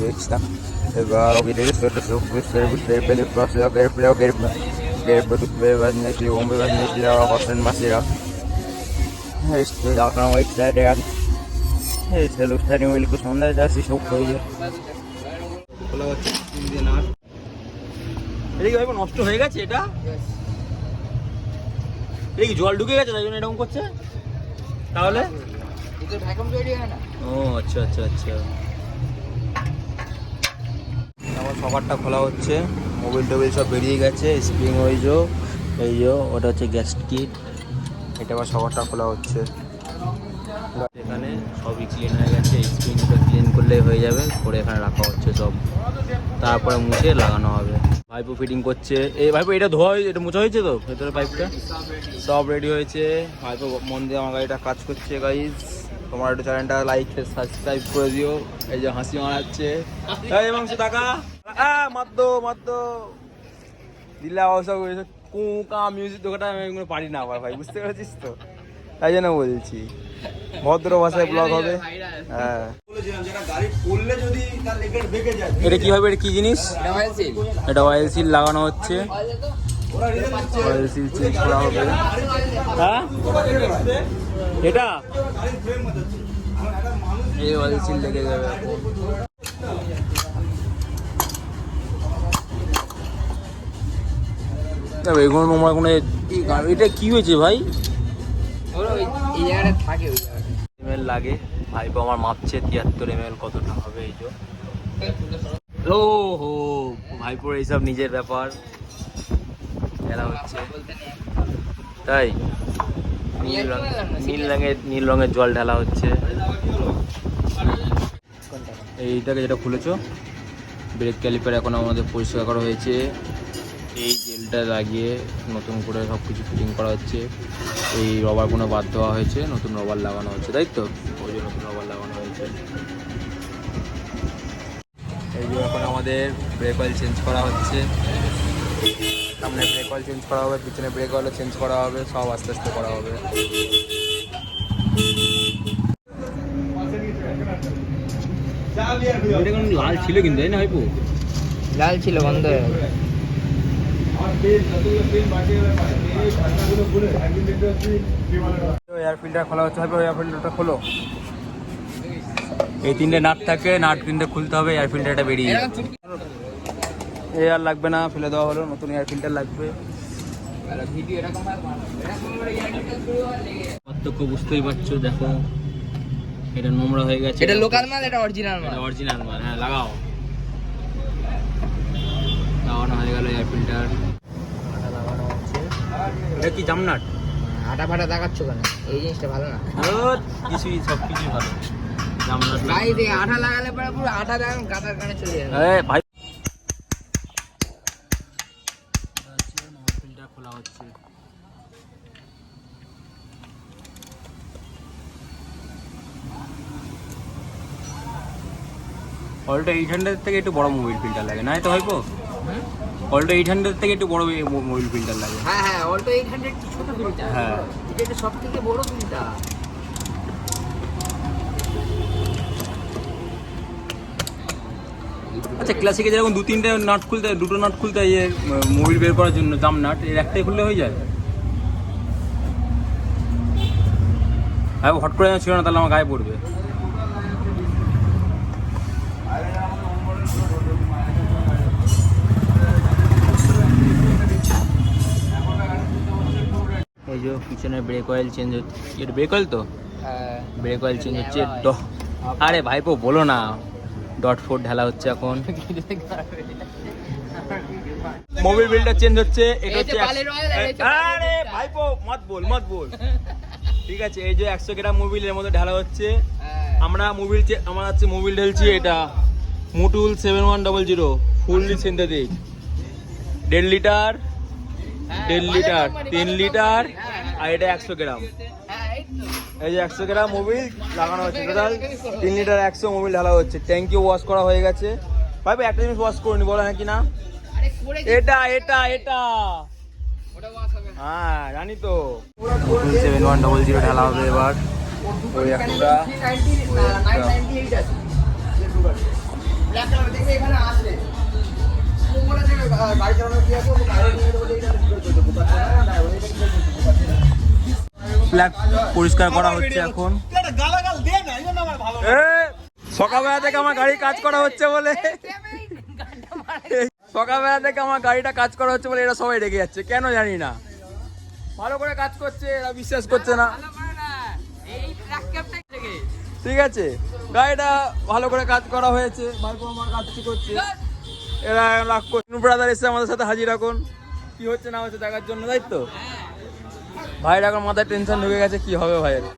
está. Legal, beleza, eu sou você pelo próximo eu produto nesse homem nesse a roça macia. Este dá para um exterior. Este lutar em ele com sonda da se show foi. খোলা হচ্ছে engine আর এটা কি ভাই নষ্ট হয়ে গেছে এটা? এটা কি জল ঢুকে গেছে তাই জন্য এরকম করছে? তাহলে ভিতরে ভ্যাকুয়াম তৈরি হয় না। ও আচ্ছা আচ্ছা আচ্ছা। আমার সকারটা খোলা হচ্ছে, মোবিল টোবিল সব বেরিয়ে গেছে, স্প্রিং ওইজো এই যে ওটা হচ্ছে গ্যাস কিট, এটা আবার সকারটা খোলা হচ্ছে। এখানে সবই ক্লিন হয়ে গেছে, স্প্রিংটা ক্লিন করলেই হয়ে যাবে, করে এখানে রাখা হচ্ছে সব, তারপরে মুছে লাগানো হবে। পাইপও ফিটিং করছে। এই ভাইপো এটা ধোয়া হয়েছে, এটা মোছা হয়েছে তো ভেতরে পাইপটা সব রেডি হয়েছে। ভাইপো মন দিয়ে আমার গাড়িটা কাজ করছে। গাইজ তোমার একটু চ্যানেলটা লাইক সাবস্ক্রাইব করে দিও। এই যে হাসি মারাচ্ছে এবং সে টাকা মাদ্দ দিল্লা সব কুকা মিউজিক দোকানটা আমি এগুলো পারি না আবার ভাই, বুঝতে পেরেছিস তো, তাই জন্য বলছি ভদ্র ভাষায় ব্লগ হবে। হ্যাঁ এটা কি হবে, এটা কি জিনিস? এটা অয়েল সিল লাগানো হচ্ছে, অয়েল সিল চেঞ্জ করা হবে। হ্যাঁ এটা এই অয়েল সিল লেগে যাবে। এগুলো নোংরা কোনো এটা কি হয়েছে ভাই? ml লাগে ভাইপো আমার মাপছে 73 ml কতটা হবে। এই যে ও হো ভাইপোর এইসব নিজের ব্যাপার খেলা হচ্ছে, তাই নীল রঙের জল ঢালা হচ্ছে। এইটাকে যেটা খুলেছো ব্রেক ক্যালিপার এখন আমাদের পরিষ্কার করা হয়েছে, এই জেলটা লাগিয়ে নতুন করে সব কিছু ফিটিং করা হচ্ছে। এই রবারগুলো বাদ দেওয়া হয়েছে, নতুন রবার লাগানো হচ্ছে, তাই তো ওই যে নতুন রবার লাগানো হয়েছে। এই যে এখন আমাদের ব্রেক অয়েল চেঞ্জ করা হচ্ছে, সামনে ব্রেক অয়েল চেঞ্জ করা হবে, পিছনে ব্রেক অয়েলও চেঞ্জ করা হবে, সব আস্তে আস্তে করা হবে। লাল ছিল কিন্তু তাই না ভাইপো? লাল ছিল, বন্ধ হয়ে গেছে। এয়ার ফিল্টার খোলা হচ্ছে, হবে এয়ার ফিল্টারটা খোলো। এই তিনটে নাট থাকে, নাট তিনটে খুলতে হবে, এয়ার ফিল্টারটা বেরিয়ে যাবে। এয়ার লাগবে না, ফেলে দেওয়া হলো, নতুন এয়ার ফিল্টার লাগবে। পার্থক্য বুঝতেই পারছো, দেখো এটা নোংরা হয়ে গেছে, এটা লোকাল মাল, এটা অরিজিনাল মাল। অরিজিনাল মাল, হ্যাঁ লাগাও। লাগানো হয়ে গেল এয়ার ফিল্টার, লাগানো হচ্ছে। এটা কি জামনাট? আটা ফাটা দেখাচ্ছ কেন? এই জিনিসটা ভালো না। কিছুই সব কিছুই ভালো। জামনাট ভাই দেখ, আটা লাগালে পরে পুরো আটা দেখ গাটার কানে চলে যাবে। ভাই ফিল্টার খোলা হচ্ছে। অল্টো 800 থেকে একটু বড় মোবিল ফিল্টার লাগে না তো ভাইপো? অল্টো 800 থেকে একটু বড় মোবিল ফিল্টার লাগে। হ্যাঁ হ্যাঁ, অল্টো 800 ছোট ফিল্টার, হ্যাঁ এটা সব থেকে বড় ফিল্টার। আচ্ছা ক্লাসিকে যেরকম দুটো নাট খুলতে হয় মোবিল বের করার জন্য, জাম নাট, এর একটাই খুললে হয়ে যায়। হ্যাঁ হট করে ছিল না, তাহলে আমার গায়ে পড়বে। এই যে পিছনে ব্রেক অয়েল চেঞ্জ হচ্ছে, এটা ব্রেক অয়েল তো? ব্রেক অয়েল চেঞ্জ হচ্ছে। আরে ভাইপো বলো না, ডট ফোর ঢালা হচ্ছে এখন। মোবিল বিলটা চেঞ্জ হচ্ছে, এটা হচ্ছে। আরে ভাইপো মত বল ঠিক আছে। এই যে 100 গ্রাম মোবিল এর মধ্যে ঢালা হচ্ছে। আমরা হচ্ছে মোবিল ঢেলছি, এটা মুটুল 7100 ফুললি সিনথেটিক, 1.5 লিটার 3 লিটার, আর এটা 100 গ্রাম। এই যে 100 গ্রাম মোবিল লাগানো হচ্ছে, টোটাল 3 লিটার 100 মোবিল ঢালা হচ্ছে। ট্যাঙ্কি ওয়াশ করা হয়ে গেছে। ভাইপো একটা জিনিস ওয়াশ করে নি, বলো হ্যাঁ কি না? এটা হ্যাঁ জানি তো। 7100 ঢালা হবে এবার। ওই একটা ব্ল্যাক কালার দেখবে এখানে আসলে ও বলেছে গাড়ি চালানো কি আছে বাইরে নিয়ে যেতে বলে এটা ফ্ল্যাগ পরিষ্কার করা হচ্ছে এখন। সকালবেলা থেকে আমার গাড়ি কাজ করা হচ্ছে বলে সকালবেলা থেকে আমার গাড়িটা কাজ করা হচ্ছে বলে এরা সবাই রেগে যাচ্ছে, কেন জানি না। ভালো করে কাজ করছে, এরা বিশ্বাস করছে না। ঠিক আছে, গাড়িটা ভালো করে কাজ করা হয়েছে, ভালো আমার কাজ কি করছে, এরা রাগ করছে। ব্রাদার এসে আমাদের সাথে হাজির এখন, কি হচ্ছে না হচ্ছে দেখার জন্য, তাই তো। ভাইয়ের এখন মাথায় টেনশন ঢুকে গেছে, কি হবে ভাইয়ের।